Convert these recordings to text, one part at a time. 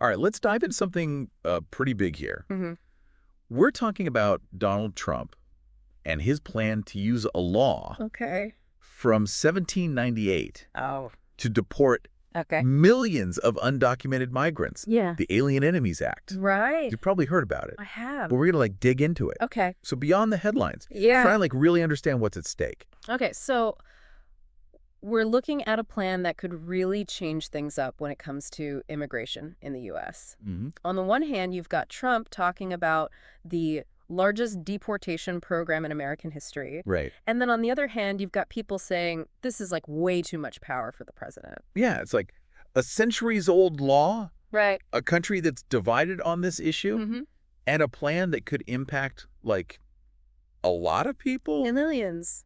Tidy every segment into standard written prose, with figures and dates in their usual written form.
All right, let's dive into something pretty big here. Mm-hmm. We're talking about Donald Trump and his plan to use a law from 1798 to deport millions of undocumented migrants. Yeah. The Alienenemiesact. Right. You've probably heard about it. I have. But we're going to dig into it. Okay. So beyond the headlines, Yeah. try and really understand what's at stake. Okay, so we're looking at a plan that could really change things up when it comes to immigration in the U.S. Mm-hmm. On the one hand, you've got Trump talking about the largest deportation program in American history. Right. And then on the other hand, you've got people saying this is way too much power for the president. Yeah, it's like a centuries-old law, Right. a country that's divided on this issue, Mm-hmm. and a plan that could impact, a lot of people. Millions.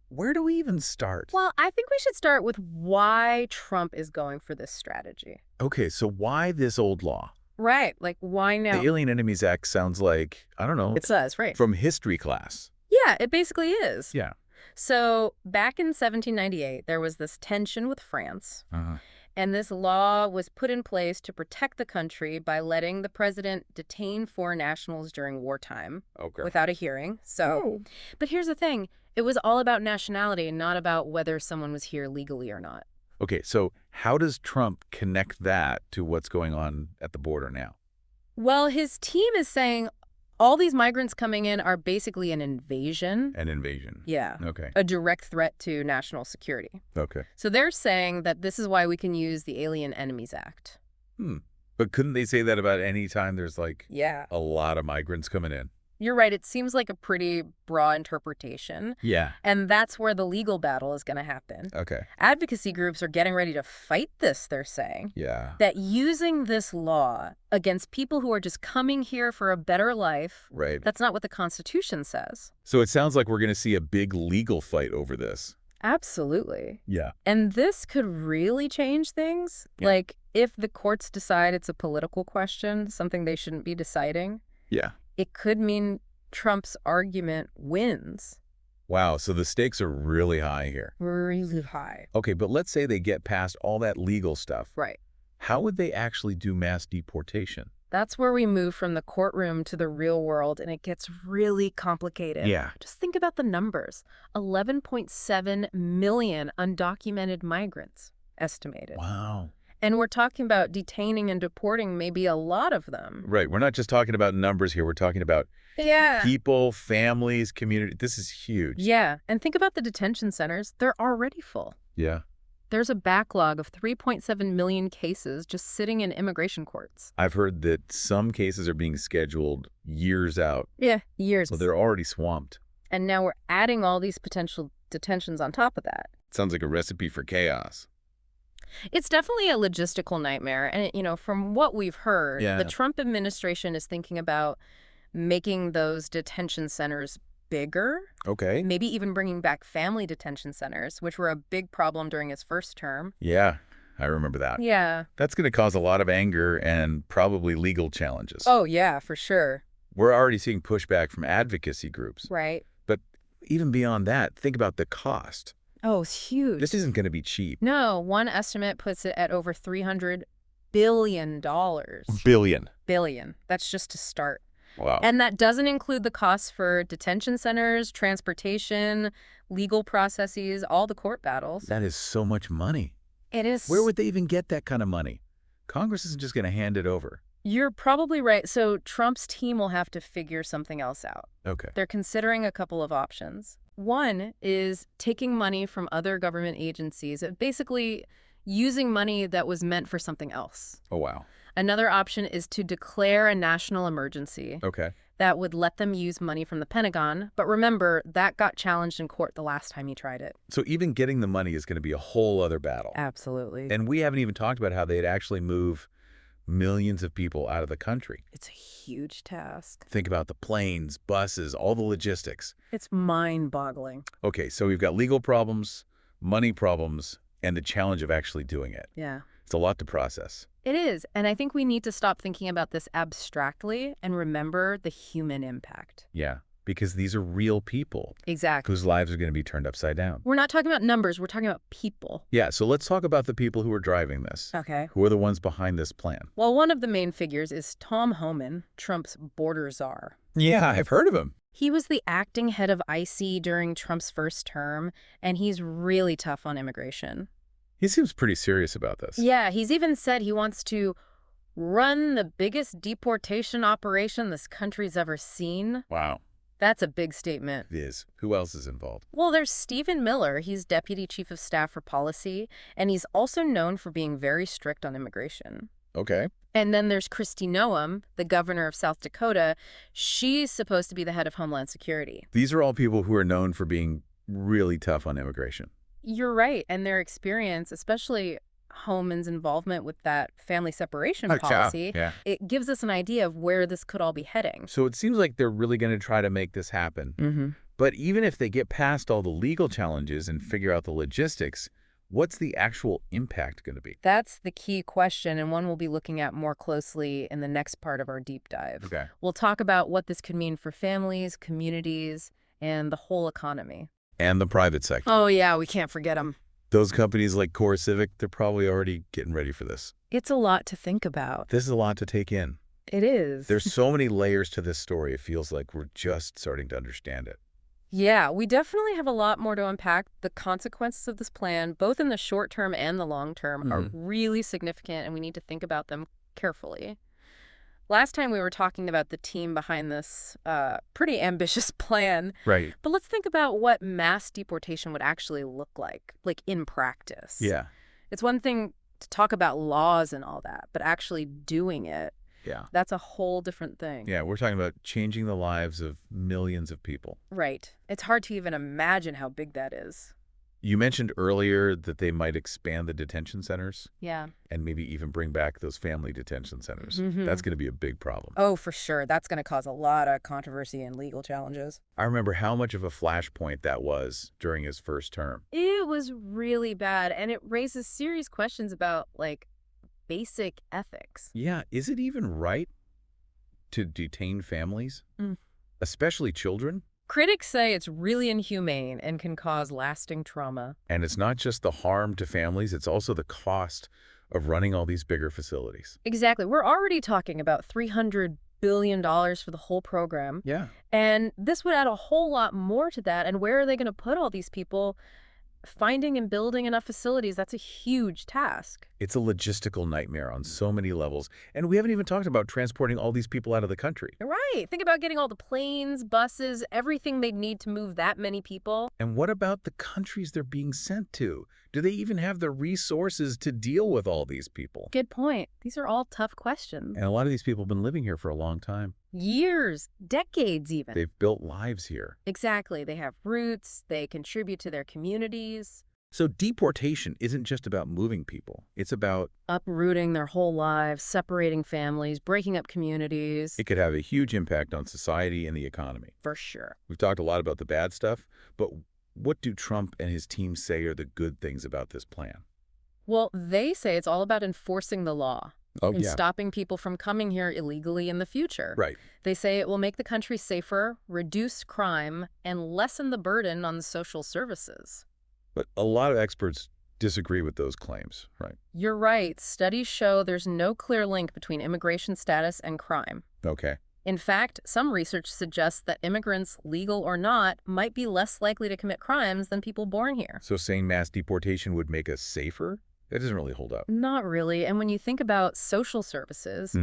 Where do we even start? Well, I think we should start with why Trump is going for this strategy. Okay, so why this old law? Right. Why now? The Alienenemiesact sounds like, I don't know. It does, right. From history class. Yeah, it basically is. Yeah. So back in 1798, there was this tension with France, Uh-huh. and this law was put in place to protect the country by letting the president detain foreign nationals during wartime without a hearing. But here's the thing. It was all about nationality, not about whether someone was here legally or not. Okay, so how does Trump connect that to what's going on at the border now? Well, his team is saying all these migrants coming in are basically an invasion. An invasion. Yeah. Okay. A direct threat to national security. Okay. So they're saying that this is why we can use the Alienenemiesact. But couldn't they say that about any time there's Yeah. a lot of migrants coming in? You're right. It seems like a pretty broad interpretation. Yeah. And that's where the legal battle is going to happen. Okay. Advocacy groups are getting ready to fight this, they're saying. Yeah. That using this law against people who are just coming here for a better life, Right. that's not what the Constitution says. So it sounds like we're going to see a big legal fight over this. Absolutely. Yeah. And this could really change things. Yeah. If the courts decide it's a political question, something they shouldn't be deciding, Yeah. it could mean Trump's argument wins. Wow, so the stakes are really high here. Really high. Okay, but let's say they get past all that legal stuff. Right. How would they actually do mass deportation? That's where we move from the courtroom to the real world, and it gets really complicated. Yeah. Just think about the numbers. 11.7 million undocumented migrants estimated. Wow. And we're talking about detaining and deporting maybe a lot of them. Right, we're not just talking about numbers here. We're talking about people, families, community. This is huge. Yeah, and think about the detention centers. They're already full. Yeah. There's a backlog of 3.7 million cases just sitting in immigration courts. I've heard that some cases are being scheduled years out. Yeah, years. So they're already swamped. And now we're adding all these potential detentions on top of that. Sounds like a recipe for chaos. It's definitely a logistical nightmare. And, from what we've heard, the Trump administration is thinking about making those detention centers bigger. Okay. Maybe even bringing back family detention centers, which were a big problem during his first term. Yeah, I remember that. Yeah. That's going to cause a lot of anger and probably legal challenges. Oh, yeah, for sure. We're already seeing pushback from advocacy groups. Right. But even beyond that, think about the cost. Oh, it's huge. This isn't going to be cheap. No, one estimate puts it at over $300 billion. Billion. That's just to start. Wow. And that doesn't include the costs for detention centers, transportation, legal processes, all the court battles. That is so much money. It is. Where would they even get that kind of money? Congress isn't just going to hand it over. You're probably right. So Trump's team will have to figure something else out. Okay. They're considering a couple of options. One is taking money from other government agencies, basically using money that was meant for something else. Oh, wow. Another option is to declare a national emergency. Okay. That would let them use money from the Pentagon. But remember, that got challenged in court the last time he tried it. So even getting the money is going to be a whole other battle. Absolutely. And we haven't even talked about how they'd actually move millions of people out of the country. It's a huge task. Think about the planes, buses, all the logistics. It's mind-boggling. Okay, so we've got legal problems, money problems, and the challenge of actually doing it. Yeah. It's a lot to process. It is. And I think we need to stop thinking about this abstractly and remember the human impact. Yeah. because these are real people. Exactly. Whose lives are going to be turned upside down. We're not talking about numbers. We're talking about people. Yeah, so let's talk about the people who are driving this. Okay. Who are the ones behind this plan? Well, one of the main figures is Tom Homan, Trump's border czar. Yeah, I've heard of him. He was the acting head of IC during Trump's first term, and he's really tough on immigration. He seems pretty serious about this. Yeah, he's even said he wants to run the biggest deportation operation this country's ever seen. Wow. That's a big statement. It is. Who else is involved? Well, there's Stephen Miller. He's Deputy Chief of Staff for Policy, and he's also known for being very strict on immigration. Okay. And then there's Kristi Noem, the governor of South Dakota. She's supposed to be the head of Homeland Security. These are all people who are known for being really tough on immigration. You're right. And their experience, especially Homan's involvement with that family separation policy, it gives us an idea of where this could all be heading. So it seems like they're really going to try to make this happen. But even if they get past all the legal challenges and figure out the logistics, what's the actual impact going to be? That's the key question, and one we'll be looking at more closely in the next part of our deep dive. Okay. We'll talk about what this could mean for families, communities, and the whole economy. And the private sector. Oh, yeah, we can't forget them. Those companies like CoreCivic, they're probably already getting ready for this. It's a lot to think about. This is a lot to take in. It is. There's so many layers to this story, it feels like we're just starting to understand it. Yeah, we definitely have a lot more to unpack. The consequences of this plan, both in the short term and the long term, are really significant, and we need to think about them carefully. Last time we were talking about the team behind this pretty ambitious plan. Right. But let's think about what mass deportation would actually look like in practice. Yeah. It's one thing to talk about laws and all that, but actually doing it, that's a whole different thing. Yeah, we're talking about changing the lives of millions of people. Right. It's hard to even imagine how big that is. You mentioned earlier that they might expand the detention centers. Yeah. And maybe even bring back those family detention centers. That's going to be a big problem. Oh, for sure. That's going to cause a lot of controversy and legal challenges. I remember how much of a flashpoint that was during his first term. It was really bad, and it raises serious questions about, basic ethics. Yeah, is it even right to detain families? Especially children? Critics say it's really inhumane and can cause lasting trauma. And it's not just the harm to families, it's also the cost of running all these bigger facilities. Exactly. We're already talking about $300 billion for the whole program. Yeah. And this would add a whole lot more to that. And where are they going to put all these people? Finding and building enough facilities, that's a huge task. It's a logistical nightmare on so many levels. And we haven't even talked about transporting all these people out of the country. Right. Think about getting all the planes, buses, everything they'd need to move that many people. And what about the countries they're being sent to? Do they even have the resources to deal with all these people? Good point. These are all tough questions. And a lot of these people have been living here for a long time. Years, decades even. They've built lives here. Exactly. They have roots. They contribute to their communities. So deportation isn't just about moving people. It's about uprooting their whole lives, separating families, breaking up communities. It could have a huge impact on society and the economy. For sure. We've talked a lot about the bad stuff, but what do Trump and his team say are the good things about this plan? Well, they say it's all about enforcing the law. And stopping people from coming here illegally in the future. Right. They say it will make the country safer, reduce crime, and lessen the burden on social services. But a lot of experts disagree with those claims, right? You're right. Studies show there's no clear link between immigration status and crime. Okay. In fact, some research suggests that immigrants, legal or not, might be less likely to commit crimes than people born here. So saying mass deportation would make us safer? That doesn't really hold up. Not really. And when you think about social services,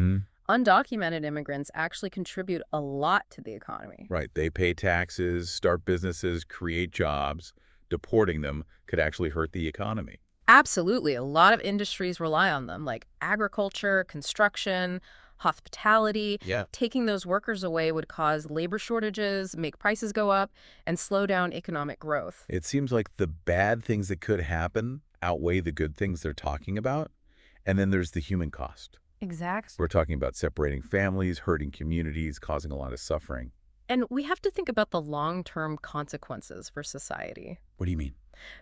undocumented immigrants actually contribute a lot to the economy. Right. They pay taxes, start businesses, create jobs. Deporting them could actually hurt the economy. Absolutely. A lot of industries rely on them, like agriculture, construction, hospitality. Yeah. Taking those workers away would cause labor shortages, make prices go up, and slow down economic growth. It seems like the bad things that could happen outweigh the good things they're talking about. And then there's the human cost. Exactly. We're talking about separating families, hurting communities, causing a lot of suffering. And we have to think about the long-term consequences for society. What do you mean?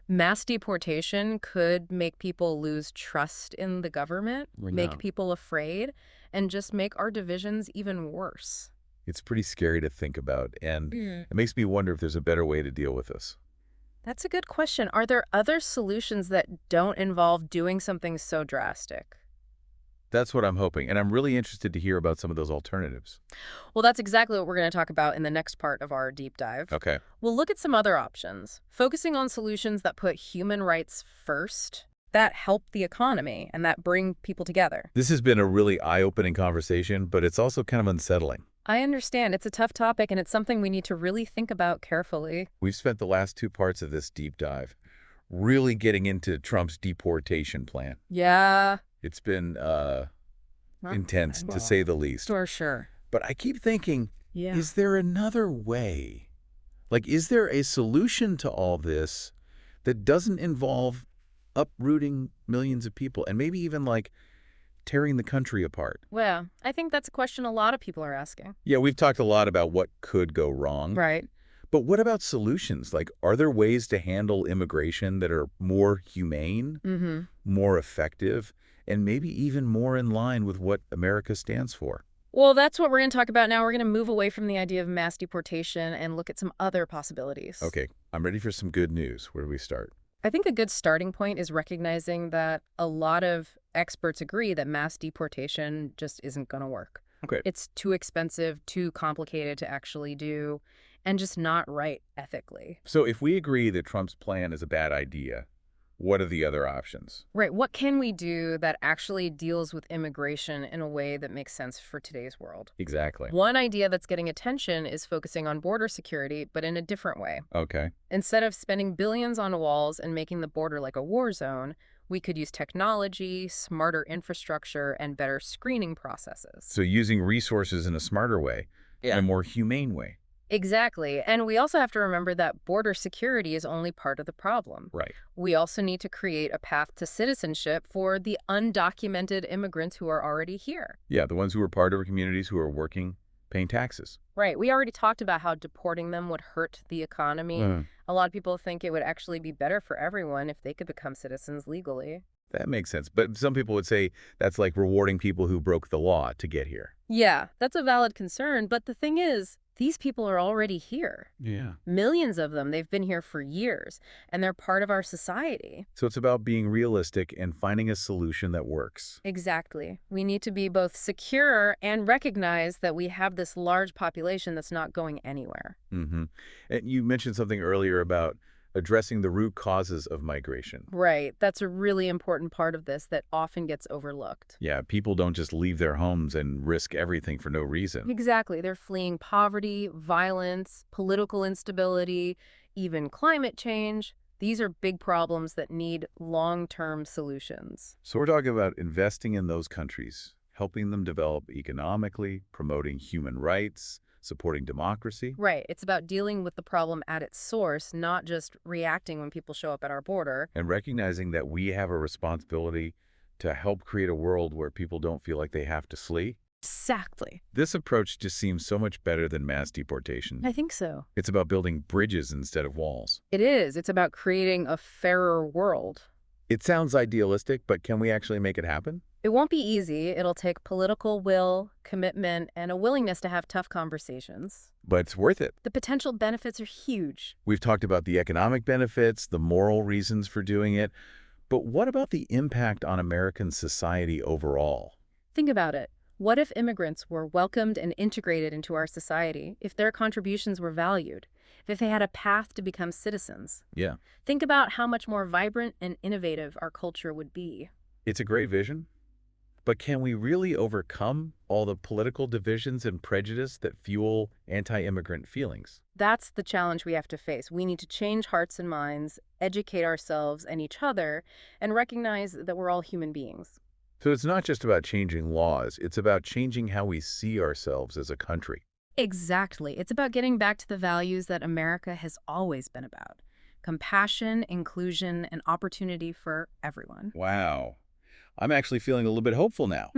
Mass deportation could make people lose trust in the government, make people afraid, and just make our divisions even worse. It's pretty scary to think about, and it makes me wonder if there's a better way to deal with this. That's a good question. Are there other solutions that don't involve doing something so drastic? That's what I'm hoping, and I'm really interested to hear about some of those alternatives. Well, that's exactly what we're going to talk about in the next part of our deep dive. Okay. We'll look at some other options, focusing on solutions that put human rights first, that help the economy, and that bring people together. This has been a really eye-opening conversation, but it's also kind of unsettling. I understand. It's a tough topic, and it's something we need to really think about carefully. We've spent the last 2 parts of this deep dive really getting into Trump's deportation plan. Yeah. It's been intense, to say the least. For sure. But I keep thinking, is there another way? Like, is there a solution to all this that doesn't involve uprooting millions of people and maybe even, like, tearing the country apart? Well, I think that's a question a lot of people are asking. Yeah, we've talked a lot about what could go wrong. Right. But what about solutions? Like, are there ways to handle immigration that are more humane, more effective, and maybe even more in line with what America stands for? Well, that's what we're going to talk about now. We're going to move away from the idea of mass deportation and look at some other possibilities. Okay, I'm ready for some good news. Where do we start? I think a good starting point is recognizing that a lot of experts agree that mass deportation just isn't going to work. Okay. It's too expensive, too complicated to actually do, and just not right ethically. So if we agree that Trump's plan is a bad idea, what are the other options? Right. What can we do that actually deals with immigration in a way that makes sense for today's world? Exactly. One idea that's getting attention is focusing on border security, but in a different way. Okay. Instead of spending billions on walls and making the border like a war zone, we could use technology, smarter infrastructure, and better screening processes. So using resources in a smarter way, in a more humane way. Exactly. And we also have to remember that border security is only part of the problem. Right. We also need to create a path to citizenship for the undocumented immigrants who are already here. Yeah, the ones who are part of our communities, who are working, paying taxes. Right. We already talked about how deporting them would hurt the economy. A lot of people think it would actually be better for everyone if they could become citizens legally. That makes sense. But some people would say that's like rewarding people who broke the law to get here. Yeah, that's a valid concern. But the thing is, these people are already here. Yeah. Millions of them. They've been here for years, and they're part of our society. So it's about being realistic and finding a solution that works. Exactly. We need to be both secure and recognize that we have this large population that's not going anywhere. And you mentioned something earlier about addressing the root causes of migration. Right. That's a really important part of this that often gets overlooked. Yeah, people don't just leave their homes and risk everything for no reason. Exactly. They're fleeing poverty, violence, political instability, even climate change. These are big problems that need long-term solutions. So we're talking about investing in those countries, helping them develop economically, promoting human rights, supporting democracy. Right. It's about dealing with the problem at its source, not just reacting when people show up at our border. And recognizing that we have a responsibility to help create a world where people don't feel like they have to flee. Exactly. This approach just seems so much better than mass deportation. I think so. It's about building bridges instead of walls. It is. It's about creating a fairer world. It sounds idealistic, but can we actually make it happen? It won't be easy. It'll take political will, commitment, and a willingness to have tough conversations. But it's worth it. The potential benefits are huge. We've talked about the economic benefits, the moral reasons for doing it. But what about the impact on American society overall? Think about it. What if immigrants were welcomed and integrated into our society, if their contributions were valued, if they had a path to become citizens? Yeah. Think about how much more vibrant and innovative our culture would be. It's a great vision. But can we really overcome all the political divisions and prejudice that fuel anti-immigrant feelings? That's the challenge we have to face. We need to change hearts and minds, educate ourselves and each other, and recognize that we're all human beings. So it's not just about changing laws, it's about changing how we see ourselves as a country. Exactly. It's about getting back to the values that America has always been about. Compassion, inclusion, and opportunity for everyone. Wow. I'm actually feeling a little bit hopeful now.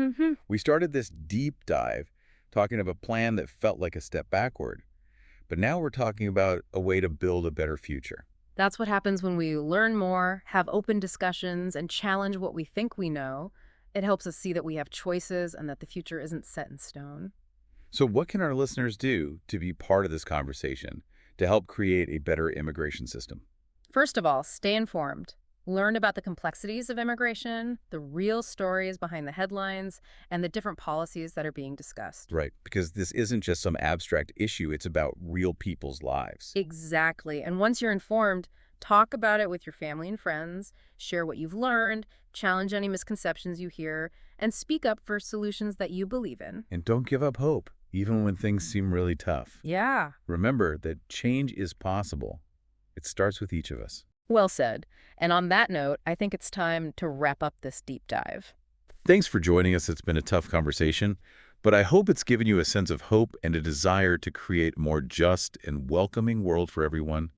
We started this deep dive talking of a plan that felt like a step backward. But now we're talking about a way to build a better future. That's what happens when we learn more, have open discussions, and challenge what we think we know. It helps us see that we have choices and that the future isn't set in stone. So what can our listeners do to be part of this conversation to help create a better immigration system? First of all, stay informed. Learn about the complexities of immigration, the real stories behind the headlines, and the different policies that are being discussed. Right, because this isn't just some abstract issue, it's about real people's lives. Exactly. And once you're informed, talk about it with your family and friends, share what you've learned, challenge any misconceptions you hear, and speak up for solutions that you believe in. And don't give up hope, even when things seem really tough. Yeah. Remember that change is possible. It starts with each of us. Well said. And on that note, I think it's time to wrap up this deep dive. Thanks for joining us. It's been a tough conversation, but I hope it's given you a sense of hope and a desire to create a more just and welcoming world for everyone.